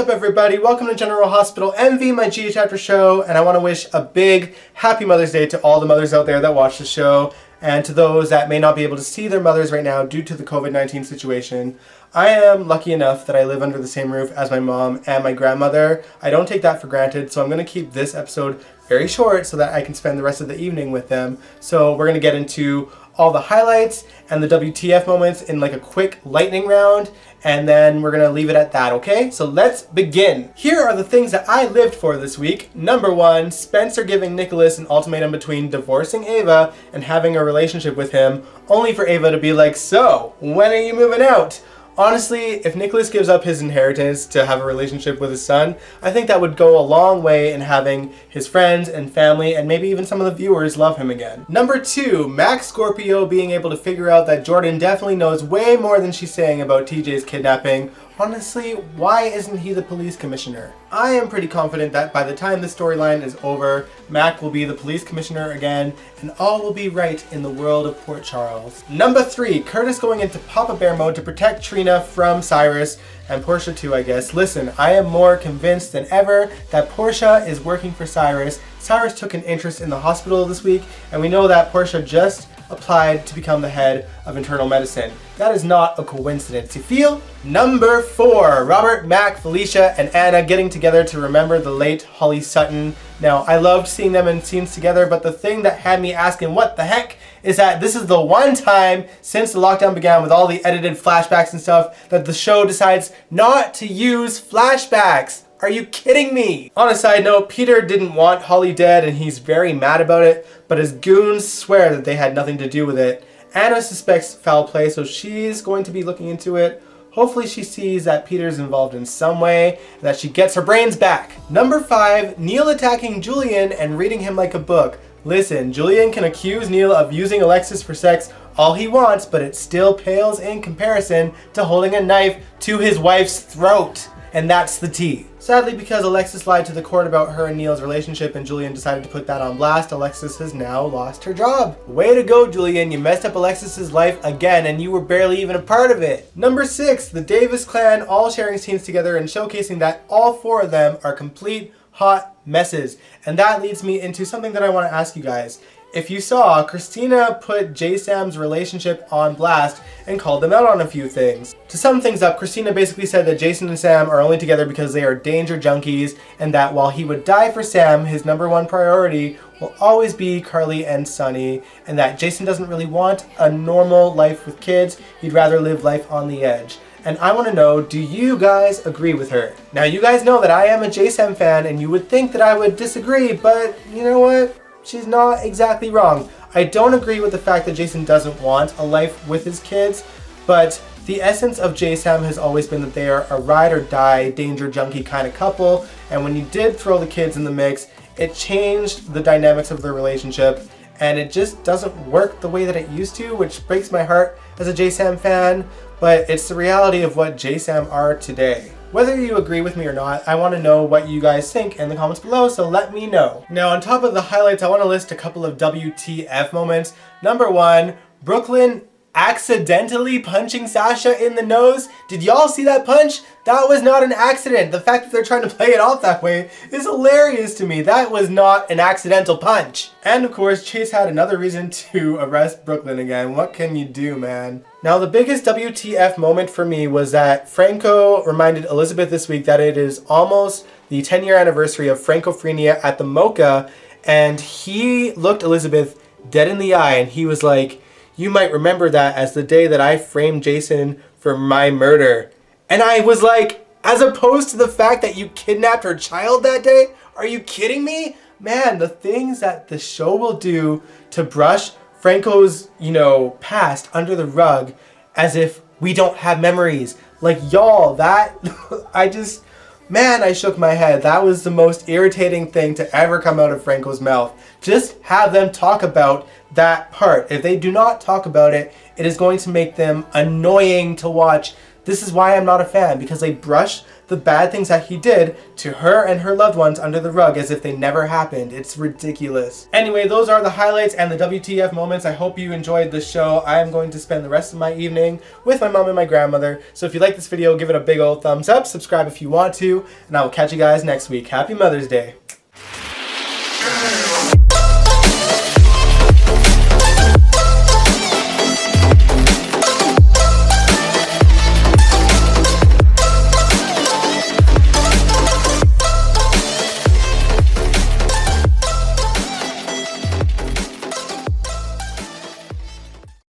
up, everybody? Welcome to General Hospital MV, my G Chapter show, and I want to wish a big happy Mother's Day to all the mothers out there that watch the show, and to those that may not be able to see their mothers right now due to the COVID-19 situation. I am lucky enough that I live under the same roof as my mom and my grandmother. I don't take that for granted, so I'm going to keep this episode very short so that I can spend the rest of the evening with them. So we're going to get into all the highlights and the WTF moments in like a quick lightning round, and then we're gonna leave it at that, okay? So let's begin. Here are the things that I lived for this week. Number one, Spencer giving Nicholas an ultimatum between divorcing Ava and having a relationship with him, only for Ava to be like, so, when are you moving out? Honestly, if Nicholas gives up his inheritance to have a relationship with his son, I think that would go a long way in having his friends and family and maybe even some of the viewers love him again. Number two, Max Scorpio being able to figure out that Jordan definitely knows way more than she's saying about TJ's kidnapping. Honestly, why isn't he the police commissioner? I am pretty confident that by the time this storyline is over, Mac will be the police commissioner again, and all will be right in the world of Port Charles. Number three, Curtis going into Papa Bear mode to protect Trina from Cyrus, and Portia too, I guess. Listen, I am more convinced than ever that Portia is working for Cyrus. Cyrus took an interest in the hospital this week, and we know that Portia just applied to become the head of internal medicine. That is not a coincidence, you feel? Number four, Robert, Mac, Felicia, and Anna getting together to remember the late Holly Sutton. Now, I loved seeing them in scenes together, but the thing that had me asking what the heck is that this is the one time since the lockdown began with all the edited flashbacks and stuff that the show decides not to use flashbacks. Are you kidding me? On a side note, Peter didn't want Holly dead and he's very mad about it, but his goons swear that they had nothing to do with it. Anna suspects foul play, so she's going to be looking into it. Hopefully she sees that Peter's involved in some way and that she gets her brains back. Number five, Neil attacking Julian and reading him like a book. Listen, Julian can accuse Neil of using Alexis for sex all he wants, but it still pales in comparison to holding a knife to his wife's throat. And that's the tea. Sadly, because Alexis lied to the court about her and Neil's relationship and Julian decided to put that on blast, Alexis has now lost her job. Way to go, Julian. You messed up Alexis's life again and you were barely even a part of it. Number six, the Davis clan all sharing scenes together and showcasing that all four of them are complete hot messes. And that leads me into something that I want to ask you guys. If you saw, Kristina put JaSam's relationship on blast and called them out on a few things. To sum things up, Kristina basically said that Jason and Sam are only together because they are danger junkies, and that while he would die for Sam, his number one priority will always be Carly and Sonny, and that Jason doesn't really want a normal life with kids, he'd rather live life on the edge. And I want to know, do you guys agree with her? Now, you guys know that I am a JaSam fan, and you would think that I would disagree, but you know what? She's not exactly wrong. I don't agree with the fact that Jason doesn't want a life with his kids, but the essence of JaSam has always been that they are a ride or die, danger junkie kind of couple, and when you did throw the kids in the mix, it changed the dynamics of their relationship, and it just doesn't work the way that it used to, which breaks my heart as a JaSam fan, but it's the reality of what JaSam are today. Whether you agree with me or not, I want to know what you guys think in the comments below, so let me know. Now, on top of the highlights, I want to list a couple of WTF moments. Number one, Brooklyn accidentally punching Sasha in the nose. Did y'all see that punch? That was not an accident. The fact that they're trying to play it off that way is hilarious to me. That was not an accidental punch. And of course, Chase had another reason to arrest Brooklyn again. What can you do, man? Now, the biggest WTF moment for me was that Franco reminded Elizabeth this week that it is almost the 10-year anniversary of Francophrenia at the Mocha, and he looked Elizabeth dead in the eye and he was like, "You might remember that as the day that I framed Jason for my murder." And I was like, as opposed to the fact that you kidnapped her child that day? Are you kidding me? Man, the things that the show will do to brush Franco's, past under the rug as if we don't have memories. Like, y'all, that, I shook my head. That was the most irritating thing to ever come out of Franco's mouth. Just have them talk about that part. If they do not talk about it, it is going to make them annoying to watch. This is why I'm not a fan, because they brush the bad things that he did to her and her loved ones under the rug as if they never happened. It's ridiculous. Anyway, those are the highlights and the WTF moments. I hope you enjoyed this show. I am going to spend the rest of my evening with my mom and my grandmother. So if you like this video, give it a big old thumbs up, subscribe if you want to, and I will catch you guys next week. Happy Mother's Day.